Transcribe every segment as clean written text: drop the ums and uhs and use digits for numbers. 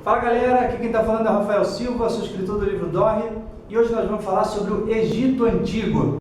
Fala galera, aqui quem está falando é Rafael Silva, sou escritor do livro Dorre e hoje nós vamos falar sobre o Egito Antigo.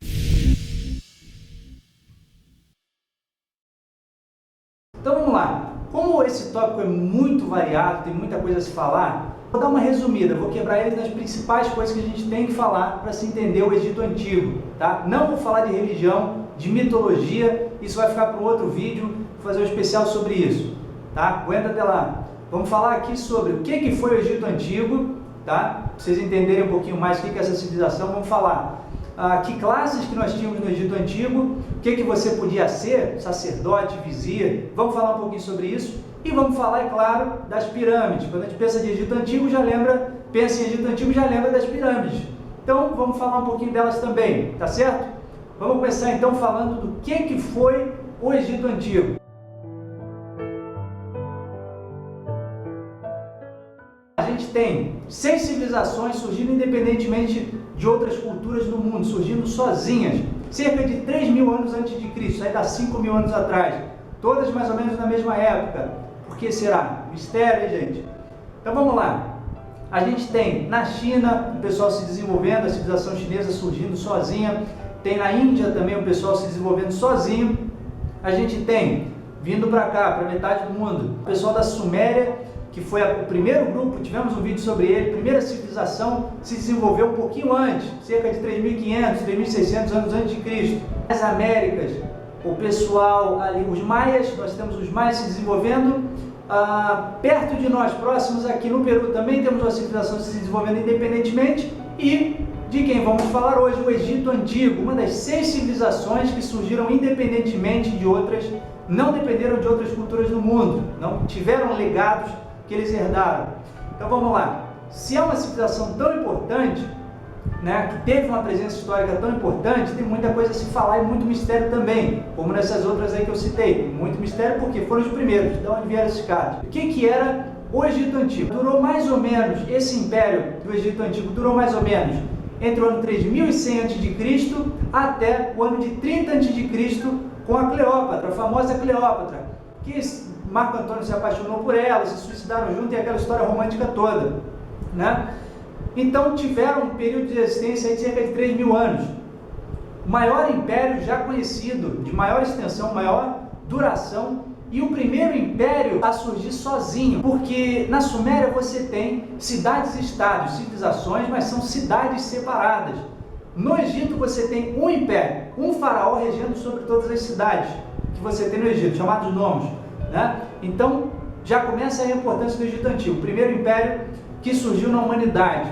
Então vamos lá, como esse tópico é muito variado, tem muita coisa a se falar, vou dar uma resumida, vou quebrar ele nas principais coisas que a gente tem que falar para se entender o Egito Antigo, tá? Não vou falar de religião, de mitologia, isso vai ficar para um outro vídeo, vou fazer um especial sobre isso, tá? Aguenta até lá. Vamos falar aqui sobre o que foi o Egito Antigo, tá? Para vocês entenderem um pouquinho mais o que é essa civilização, vamos falar que classes que nós tínhamos no Egito Antigo, o que você podia ser, sacerdote, vizir, vamos falar um pouquinho sobre isso e vamos falar, é claro, das pirâmides. Quando a gente pensa de Egito Antigo, pensa em Egito Antigo, já lembra das pirâmides. Então, vamos falar um pouquinho delas também, tá certo? Vamos começar então falando do que foi o Egito Antigo. A gente tem 6 civilizações surgindo independentemente de outras culturas do mundo, surgindo sozinhas, cerca de 3.000 anos antes de Cristo, aí dá 5.000 anos atrás, todas mais ou menos na mesma época. Por que será? Mistério, hein, gente? Então vamos lá. A gente tem na China o pessoal se desenvolvendo, a civilização chinesa surgindo sozinha, tem na Índia também o pessoal se desenvolvendo sozinho. A gente tem, vindo para cá, para metade do mundo, o pessoal da Suméria, que foi o primeiro grupo, tivemos um vídeo sobre ele, a primeira civilização se desenvolveu um pouquinho antes, cerca de 3.500, 3.600 anos antes de Cristo. Nas Américas, o pessoal ali, os maias, nós temos os maias se desenvolvendo, perto de nós, próximos aqui no Peru também temos uma civilização se desenvolvendo independentemente e de quem vamos falar hoje, o Egito Antigo, uma das 6 civilizações que surgiram independentemente de outras, não dependeram de outras culturas no mundo, não tiveram legados que eles herdaram. Então vamos lá, se é uma civilização tão importante, né, que teve uma presença histórica tão importante, tem muita coisa a se falar e muito mistério também, como nessas outras aí que eu citei. Tem muito mistério porque foram os primeiros, de onde vieram esses caras. O que era o Egito Antigo? Durou mais ou menos, esse império do Egito Antigo durou mais ou menos entre o ano 3100 a.C. até o ano de 30 a.C. com a Cleópatra, a famosa Cleópatra, que Marco Antônio se apaixonou por ela, se suicidaram juntos e aquela história romântica toda, né? Então tiveram um período de existência de cerca de 3.000 anos. O maior império já conhecido, de maior extensão, maior duração, e o primeiro império a surgir sozinho, porque na Suméria você tem cidades-estados, civilizações, mas são cidades separadas. No Egito você tem um império, um faraó regendo sobre todas as cidades que você tem no Egito, chamados nomos, né? Então já começa a importância do Egito Antigo, o primeiro império que surgiu na humanidade,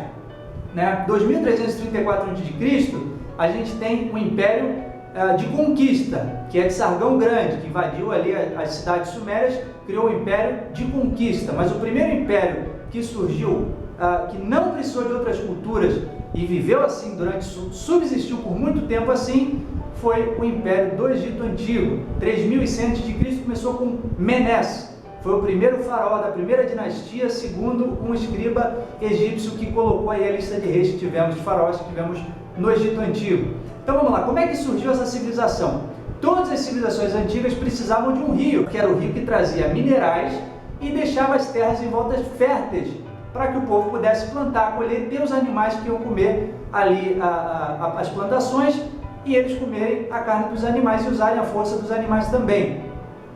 né? 2334 a.C., a gente tem um império de conquista, que é de Sargão Grande, que invadiu ali as cidades sumérias, criou um império de conquista. Mas o primeiro império que surgiu, que não precisou de outras culturas e viveu assim subsistiu por muito tempo assim, foi o Império do Egito Antigo. 3100 a.C. começou com Menes, foi o primeiro faraó da primeira dinastia, segundo um escriba egípcio que colocou aí a lista de reis que tivemos, de faraós que tivemos no Egito Antigo. Então vamos lá, como é que surgiu essa civilização? Todas as civilizações antigas precisavam de um rio, que era o rio que trazia minerais e deixava as terras em volta férteis, para que o povo pudesse plantar, colher, ter os animais que iam comer ali as plantações e eles comerem a carne dos animais e usarem a força dos animais também,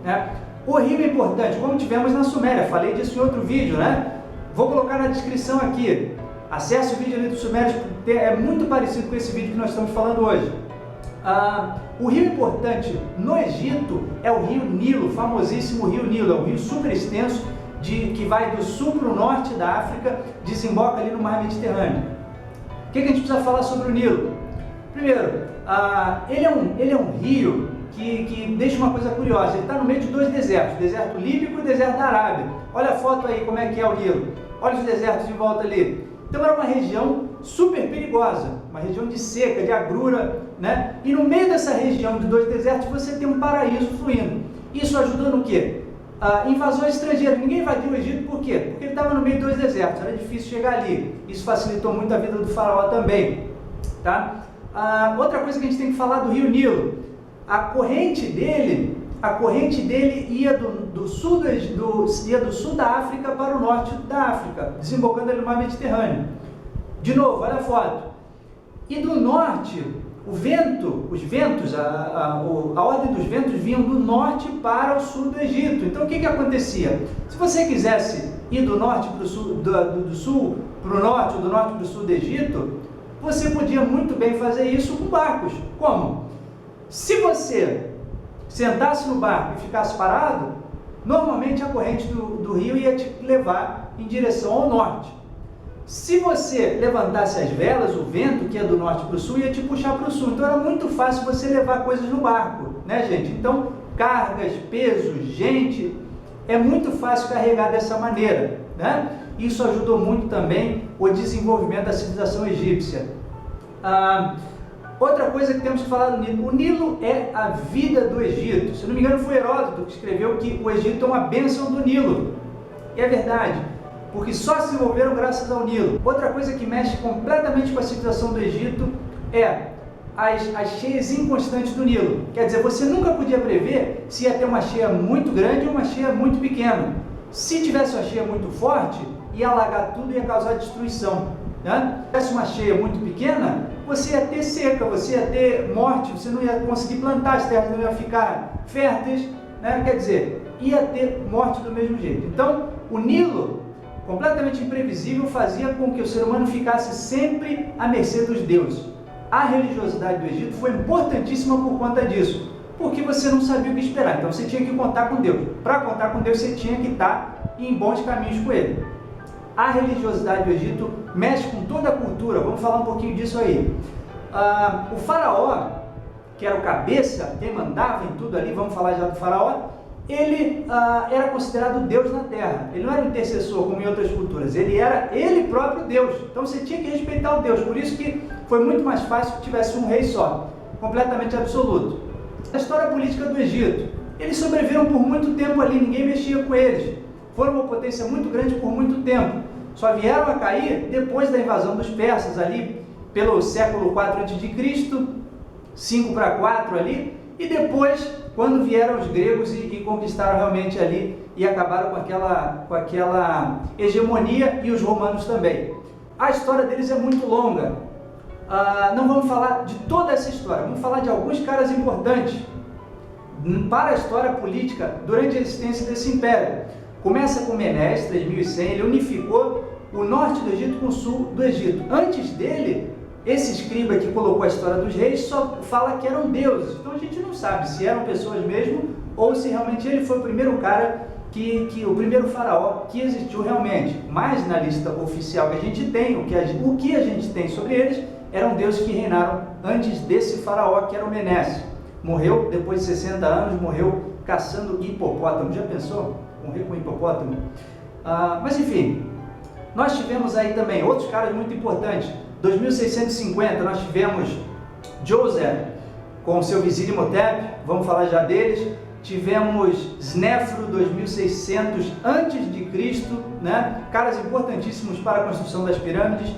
né? O rio é importante, como tivemos na Suméria, falei disso em outro vídeo, né? Vou colocar na descrição aqui. Acesse o vídeo ali do Sumérios, é muito parecido com esse vídeo que nós estamos falando hoje. O rio importante no Egito é o rio Nilo, famosíssimo rio Nilo, é um rio super extenso, que vai do sul para o norte da África, desemboca ali no mar Mediterrâneo. O que a gente precisa falar sobre o Nilo? Primeiro, ele é um rio que deixa uma coisa curiosa, ele está no meio de 2 desertos, o deserto líbico e o deserto da Arábia. Olha a foto aí, como é que é o Nilo, olha os desertos de volta ali. Então era uma região super perigosa, uma região de seca, de agrura, né? E no meio dessa região de 2 desertos você tem um paraíso fluindo. Isso ajuda no quê? Invasões estrangeiras. Ninguém invadiu o Egito, por quê? Porque ele estava no meio de 2 desertos, era difícil chegar ali. Isso facilitou muito a vida do faraó também, tá? Outra coisa que a gente tem que falar do rio Nilo, a corrente dele a corrente dele ia do sul da África para o norte da África, desembocando ali no mar Mediterrâneo. De novo, olha a foto. E do norte, a ordem dos ventos vinham do norte para o sul do Egito. Então o que acontecia? Se você quisesse ir do norte para o sul, do sul para o norte, ou do norte para o sul do Egito, você podia muito bem fazer isso com barcos. Como? Se você sentasse no barco e ficasse parado, normalmente a corrente do rio ia te levar em direção ao norte. Se você levantasse as velas, o vento que é do norte para o sul ia te puxar para o sul. Então era muito fácil você levar coisas no barco, né, gente? Então, cargas, pesos, gente, é muito fácil carregar dessa maneira, né? Isso ajudou muito também o desenvolvimento da civilização egípcia. Outra coisa que temos que falar do Nilo: o Nilo é a vida do Egito. Se não me engano, foi Heródoto que escreveu que o Egito é uma bênção do Nilo. E é verdade, porque só se desenvolveram graças ao Nilo. Outra coisa que mexe completamente com a civilização do Egito é as cheias inconstantes do Nilo. Quer dizer, você nunca podia prever se ia ter uma cheia muito grande ou uma cheia muito pequena. Se tivesse uma cheia muito forte, ia alagar tudo e ia causar destruição, né? Se tivesse uma cheia muito pequena, você ia ter seca, você ia ter morte, você não ia conseguir plantar, as terras não iam ficar férteis, né? Quer dizer, ia ter morte do mesmo jeito. Então, o Nilo, completamente imprevisível, fazia com que o ser humano ficasse sempre à mercê dos deuses. A religiosidade do Egito foi importantíssima por conta disso, porque você não sabia o que esperar, então você tinha que contar com Deus. Para contar com Deus, você tinha que estar em bons caminhos com Ele. A religiosidade do Egito mexe com toda a cultura, vamos falar um pouquinho disso aí. O faraó, que era o cabeça, quem mandava em tudo ali, vamos falar já do faraó, ele era considerado Deus na terra. Ele não era um intercessor como em outras culturas, ele era ele próprio Deus. Então você tinha que respeitar o Deus, por isso que foi muito mais fácil que tivesse um rei só, completamente absoluto. A história política do Egito: eles sobreviveram por muito tempo ali, ninguém mexia com eles. Foram uma potência muito grande por muito tempo. Só vieram a cair depois da invasão dos persas ali pelo século 4 a.C., 5 para 4 ali, e depois quando vieram os gregos e conquistaram realmente ali e acabaram com aquela hegemonia, e os romanos também. A história deles é muito longa. Não vamos falar de toda essa história, vamos falar de alguns caras importantes para a história política durante a existência desse império. Começa com Menes, 3100, ele unificou o norte do Egito com o sul do Egito. Antes dele, esse escriba que colocou a história dos reis só fala que eram deuses. Então a gente não sabe se eram pessoas mesmo ou se realmente ele foi o primeiro cara, o primeiro faraó que existiu realmente. Mas na lista oficial que a gente tem, o que a gente tem sobre eles, eram deuses que reinaram antes desse faraó, que era o Menes. Morreu depois de 60 anos, morreu caçando hipopótamo. Já pensou? Morrer com hipopótamo? Mas enfim, nós tivemos aí também outros caras muito importantes. 2650 nós tivemos Djoser com seu vizir Imhotep, vamos falar já deles. Tivemos Snéfro, 2600 a.C., né? Caras importantíssimos para a construção das pirâmides.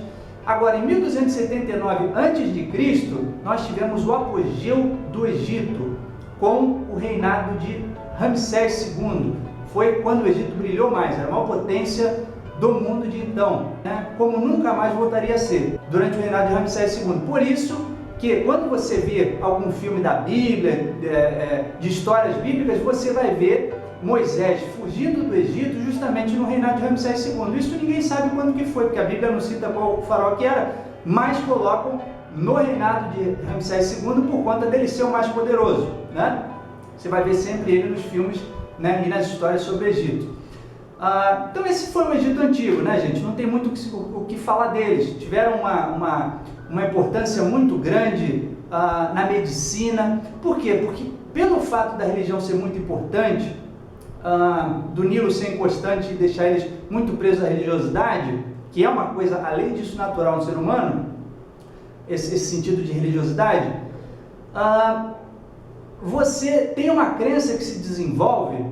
Agora, em 1279 a.C., nós tivemos o apogeu do Egito com o reinado de Ramsés II. Foi quando o Egito brilhou mais, era a maior potência do mundo de então, né? Como nunca mais voltaria a ser durante o reinado de Ramsés II. Por isso que quando você vê algum filme da Bíblia, de histórias bíblicas, você vai ver Moisés fugindo do Egito justamente no reinado de Ramsés II. Isso ninguém sabe quando que foi, porque a Bíblia não cita qual faraó que era, mas colocam no reinado de Ramsés II por conta dele ser o mais poderoso, né? Você vai ver sempre ele nos filmes, né, e nas histórias sobre o Egito. Então esse foi o Egito antigo, né, gente? Não tem muito o que falar deles. Tiveram uma importância muito grande na medicina. Por quê? Porque pelo fato da religião ser muito importante, do Nilo ser inconstante e deixar eles muito presos à religiosidade, que é uma coisa, além disso, natural no ser humano, esse sentido de religiosidade, você tem uma crença que se desenvolve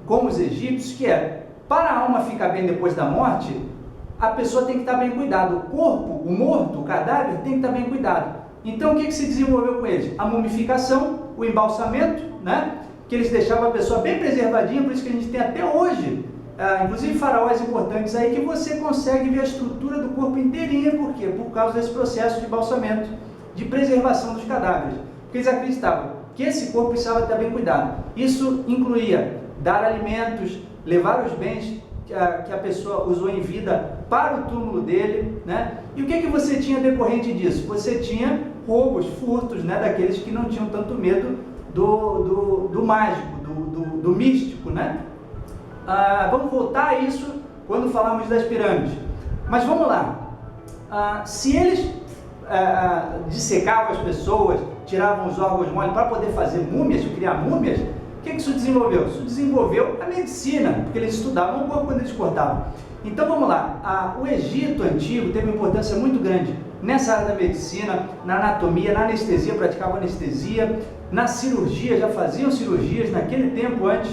com os egípcios, que é, para a alma ficar bem depois da morte, a pessoa tem que estar bem cuidada. O corpo, o morto, o cadáver, tem que estar bem cuidado. Então, o que se desenvolveu com eles? A mumificação, o embalsamento, né? que eles deixavam a pessoa bem preservadinha, por isso que a gente tem até hoje, inclusive faraós importantes aí, que você consegue ver a estrutura do corpo inteirinha. Por quê? Por causa desse processo de balsamento, de preservação dos cadáveres. Porque eles acreditavam que esse corpo precisava estar bem cuidado. Isso incluía dar alimentos, levar os bens que a pessoa usou em vida para o túmulo dele, né? E o que você tinha decorrente disso? Você tinha roubos, furtos, né? Daqueles que não tinham tanto medo do mágico, do místico, né? Vamos voltar a isso quando falarmos das pirâmides. Mas vamos lá. Se eles dissecavam as pessoas, tiravam os órgãos moles para poder fazer múmias, criar múmias, o que isso desenvolveu? Isso desenvolveu a medicina, porque eles estudavam o corpo quando eles cortavam. Então vamos lá, o Egito antigo teve uma importância muito grande nessa área da medicina, na anatomia, na anestesia, praticavam anestesia, na cirurgia, já faziam cirurgias naquele tempo antes,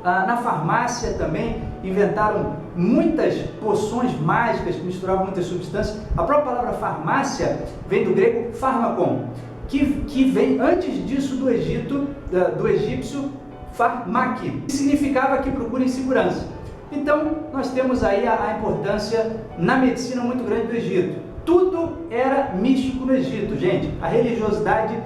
na farmácia também, inventaram muitas poções mágicas que misturavam muitas substâncias. A própria palavra farmácia vem do grego pharmakon, que vem antes disso do Egito, do egípcio pharmaki, que significava que procurem segurança. Então, nós temos aí a importância na medicina muito grande do Egito. Tudo era místico no Egito, gente. A religiosidade,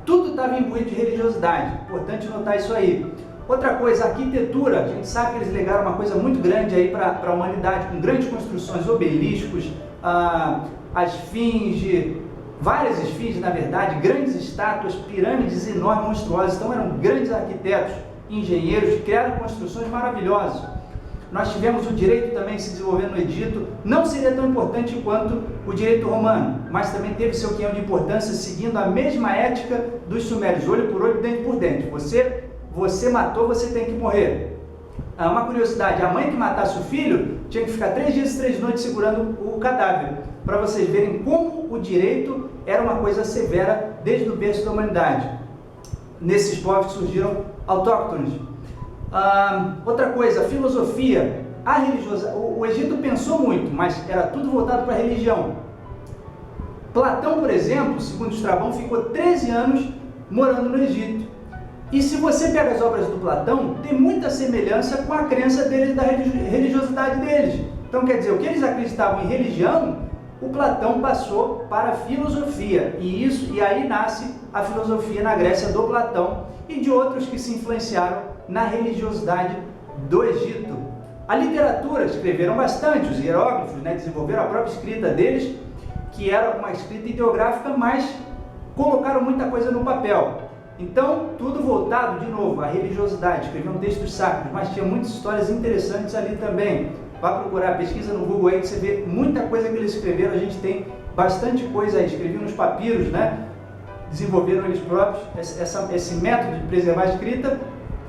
tudo estava imbuído de religiosidade. Importante notar isso aí. Outra coisa, a arquitetura. A gente sabe que eles legaram uma coisa muito grande aí para a humanidade, com grandes construções, obeliscos, a esfinge, várias esfinges, na verdade, grandes estátuas, pirâmides enormes, monstruosas. Então eram grandes arquitetos, engenheiros, que criaram construções maravilhosas. Nós tivemos o direito também se desenvolvendo no Egito. Não seria tão importante quanto o direito romano, mas também teve seu quinhão de importância, seguindo a mesma ética dos sumérios, olho por olho, dente por dente. Você matou, você tem que morrer. Uma curiosidade, a mãe que matasse o filho tinha que ficar 3 dias e 3 noites segurando o cadáver, para vocês verem como o direito era uma coisa severa desde o berço da humanidade, nesses povos que surgiram autóctones. Outra coisa, a filosofia, a religiosa, o Egito pensou muito, mas era tudo voltado para a religião. Platão, por exemplo, segundo Estrabão, ficou 13 anos morando no Egito. E se você pega as obras do Platão, tem muita semelhança com a crença deles, da religiosidade deles. Então, quer dizer, o que eles acreditavam em religião, o Platão passou para a filosofia. E aí nasce a filosofia na Grécia do Platão e de outros que se influenciaram na religiosidade do Egito. A literatura, escreveram bastante, os hieróglifos, né, desenvolveram a própria escrita deles, que era uma escrita ideográfica, mas colocaram muita coisa no papel. Então, tudo voltado, de novo, à religiosidade. Escreviam textos sacros, mas tinha muitas histórias interessantes ali também. Vá procurar, pesquisa no Google aí, que você vê muita coisa que eles escreveram. A gente tem bastante coisa aí. Escreviam nos papiros, né? Desenvolveram eles próprios esse método de preservar a escrita.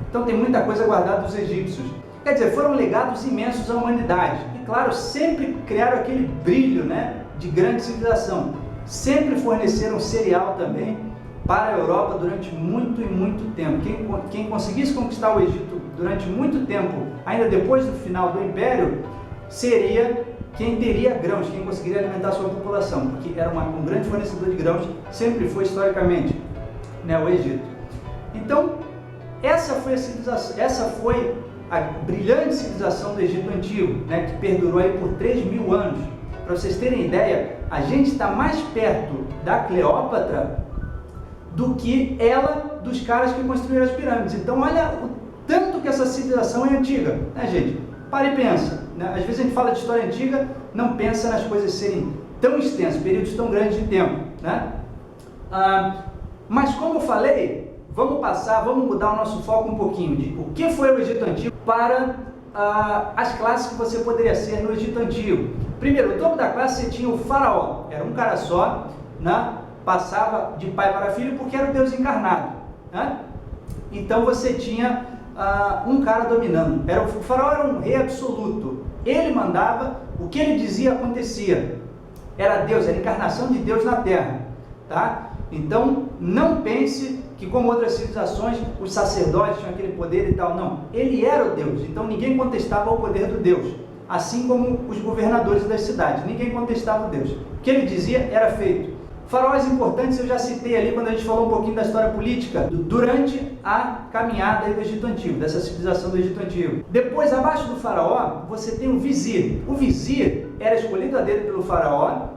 Então, tem muita coisa guardada dos egípcios. Quer dizer, foram legados imensos à humanidade. E, claro, sempre criaram aquele brilho, né, de grande civilização. Sempre forneceram cereal também para a Europa durante muito e muito tempo. Quem conseguisse conquistar o Egito durante muito tempo, ainda depois do final do Império, seria quem teria grãos, quem conseguiria alimentar a sua população, porque era um grande fornecedor de grãos, sempre foi historicamente, né, o Egito. Então, essa foi a civilização, essa foi a brilhante civilização do Egito Antigo, né, que perdurou aí por 3.000 anos. Para vocês terem ideia, a gente está mais perto da Cleópatra do que ela dos caras que construíram as pirâmides. Então, olha o tanto que essa civilização é antiga, né, gente? Para e pensa, né? Às vezes a gente fala de história antiga, não pensa nas coisas serem tão extensas, períodos tão grandes de tempo, né? Mas como eu falei, vamos mudar o nosso foco um pouquinho de o que foi o Egito Antigo para as classes que você poderia ser no Egito Antigo. Primeiro, no topo da classe você tinha o faraó, era um cara só, né? Passava de pai para filho porque era o Deus encarnado, né? Então você tinha um cara dominando. O faraó era um rei absoluto. Ele mandava, o que ele dizia acontecia. Era Deus, era a encarnação de Deus na Terra, tá? Então não pense que, como outras civilizações, os sacerdotes tinham aquele poder e tal. Não, ele era o Deus. Então ninguém contestava o poder do Deus. Assim como os governadores das cidades, ninguém contestava o Deus. O que ele dizia era feito. Faraós importantes eu já citei ali quando a gente falou um pouquinho da história política, durante a caminhada do Egito Antigo, dessa civilização do Egito Antigo. Depois, abaixo do faraó, você tem o vizir. O vizir era escolhido a dedo pelo faraó,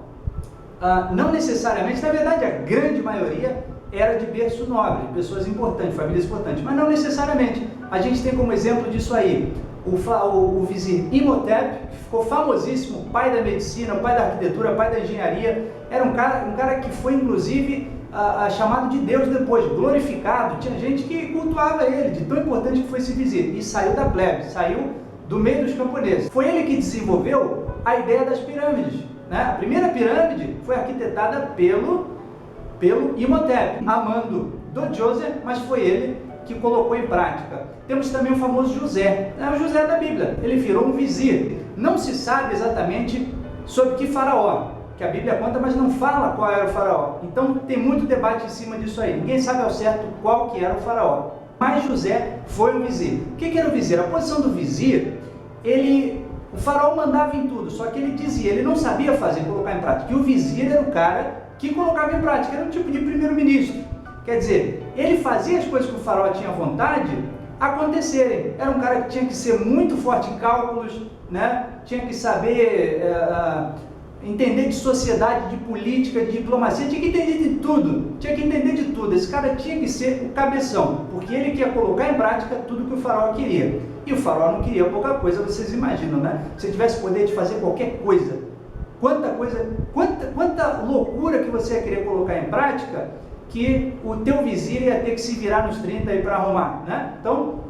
não necessariamente, na verdade a grande maioria era de berço nobre, de pessoas importantes, famílias importantes, mas não necessariamente. A gente tem como exemplo disso aí o vizir Imhotep, que ficou famosíssimo, pai da medicina, pai da arquitetura, pai da engenharia. Era um cara que foi inclusive chamado de Deus depois, glorificado. Tinha gente que cultuava ele, de tão importante que foi esse vizir, e saiu da plebe, saiu do meio dos camponeses. Foi ele que desenvolveu a ideia das pirâmides, né? A primeira pirâmide foi arquitetada pelo Imhotep, a mando do Djoser, mas foi ele que colocou em prática. Temos também o famoso José, o José da Bíblia. Ele virou um vizir. Não se sabe exatamente sobre que faraó, que a Bíblia conta, mas não fala qual era o faraó. Então tem muito debate em cima disso aí. Ninguém sabe ao certo qual que era o faraó. Mas José foi um vizir. O que era o vizir? A posição do vizir, o faraó mandava em tudo, só que ele dizia, ele não sabia fazer, colocar em prática. E o vizir era o cara que colocava em prática, era um tipo de primeiro-ministro. Quer dizer, ele fazia as coisas que o faraó tinha vontade acontecerem. Era um cara que tinha que ser muito forte em cálculos, né? Tinha que saber entender de sociedade, de política, de diplomacia, tinha que entender de tudo, tinha que entender de tudo. Esse cara tinha que ser o cabeção, porque ele queria colocar em prática tudo que o faraó queria. E o faraó não queria pouca coisa, vocês imaginam, né? Se tivesse poder de fazer qualquer coisa, quanta loucura que você ia querer colocar em prática, que o teu vizir ia ter que se virar nos 30 aí para arrumar, né? Então,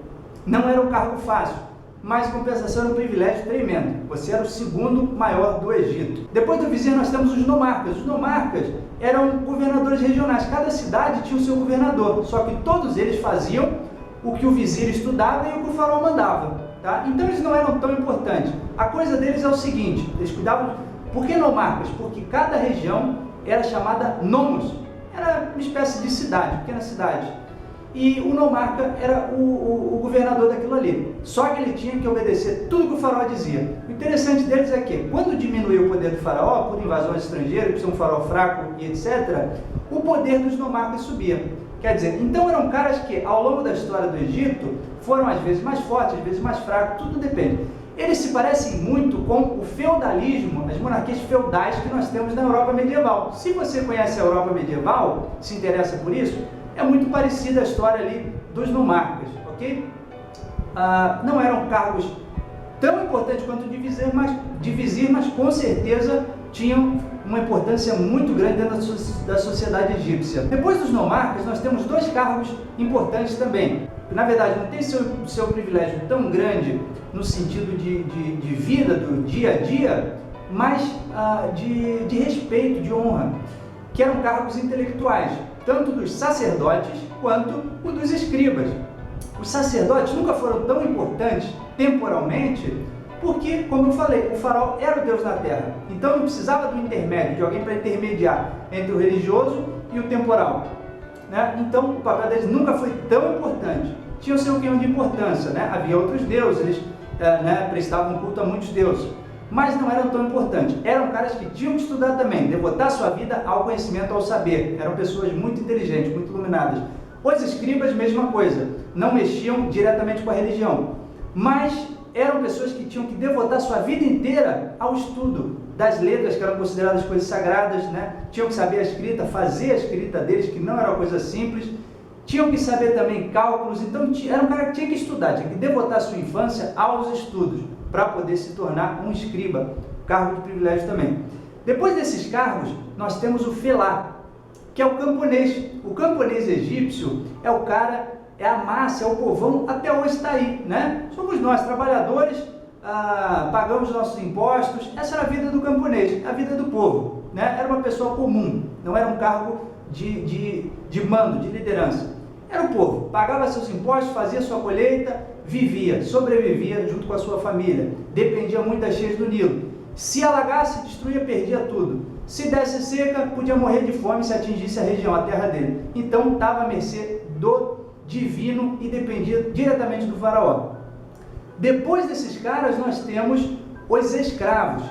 não era um cargo fácil, mas em compensação era um privilégio tremendo. Você era o segundo maior do Egito. Depois do vizir nós temos os nomarcas. Os nomarcas eram governadores regionais. Cada cidade tinha o seu governador, só que todos eles faziam o que o vizir estudava e o que o faraó mandava, tá? Então eles não eram tão importantes. A coisa deles é o seguinte, eles cuidavam... Por que nomarcas? Porque cada região era chamada nomos. Era uma espécie de cidade, pequena cidade. E o nomarca era o governador daquilo ali. Só que ele tinha que obedecer tudo que o faraó dizia. O interessante deles é que, quando diminuiu o poder do faraó, por invasões estrangeiras, por ser um faraó fraco e etc., o poder dos nomarcas subia. Quer dizer, então eram caras que, ao longo da história do Egito, foram às vezes mais fortes, às vezes mais fracos, tudo depende. Eles se parecem muito com o feudalismo, as monarquias feudais que nós temos na Europa medieval. Se você conhece a Europa medieval, se interessa por isso, é muito parecida a história ali dos nomarcas, ok? Não eram cargos tão importantes quanto o de vizir, mas com certeza tinham uma importância muito grande dentro da sociedade egípcia. Depois dos nomarcas, nós temos dois cargos importantes também. Na verdade, não tem seu privilégio tão grande no sentido de vida, do dia a dia, mas de respeito, de honra, que eram cargos intelectuais, tanto dos sacerdotes quanto o dos escribas. Os sacerdotes nunca foram tão importantes temporalmente, porque, como eu falei, o faraó era o Deus na terra, então não precisava do intermédio, de alguém para intermediar entre o religioso e o temporal, né? Então o papel deles nunca foi tão importante. Tinha o seu quinhão de importância, né? Havia outros deuses, eles prestavam culto a muitos deuses, mas não eram tão importantes. Eram caras que tinham que estudar também, devotar sua vida ao conhecimento, ao saber. Eram pessoas muito inteligentes, muito iluminadas. Os escribas, mesma coisa, não mexiam diretamente com a religião, mas eram pessoas que tinham que devotar sua vida inteira ao estudo das letras, que eram consideradas coisas sagradas, né? Tinham que saber a escrita, fazer a escrita deles, que não era uma coisa simples. Tinham que saber também cálculos, então era um cara que tinha que estudar, tinha que devotar sua infância aos estudos, para poder se tornar um escriba, cargo de privilégio também. Depois desses cargos, nós temos o felá, que é o camponês. O camponês egípcio é o cara, é a massa, é o povão, até hoje está aí, né? Somos nós, trabalhadores, pagamos nossos impostos. Essa era a vida do camponês, a vida do povo, né? Era uma pessoa comum, não era um cargo de mando, de liderança. Era o povo, pagava seus impostos, fazia sua colheita, vivia, sobrevivia junto com a sua família, dependia muito das cheias do Nilo. Se alagasse, destruía, perdia tudo. Se desse seca, podia morrer de fome se atingisse a região, a terra dele. Então estava à mercê do divino e dependia diretamente do faraó. Depois desses caras, nós temos os escravos.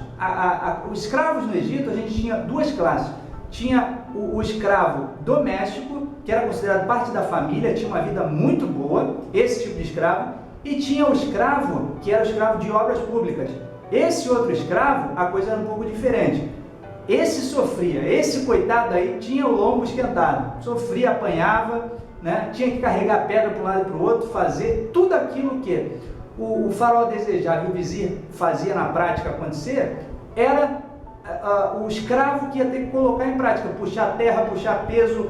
Os escravos no Egito, a gente tinha duas classes. Tinha o escravo doméstico, que era considerado parte da família, tinha uma vida muito boa, esse tipo de escravo, e tinha o escravo, que era o escravo de obras públicas. Esse outro escravo, a coisa era um pouco diferente. Esse sofria, esse coitado aí tinha o lombo esquentado, sofria, apanhava, né? Tinha que carregar pedra para um lado e para o outro, fazer tudo aquilo que o faraó desejava e o vizir fazia na prática acontecer, era o escravo que ia ter que colocar em prática, puxar terra, puxar peso,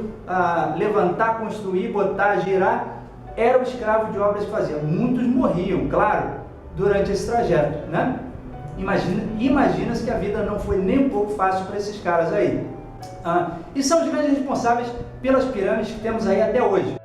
levantar, construir, botar, girar, era o escravo de obras que fazia. Muitos morriam, claro, durante esse trajeto, né? Imagina-se que a vida não foi nem um pouco fácil para esses caras aí. E são os grandes responsáveis pelas pirâmides que temos aí até hoje.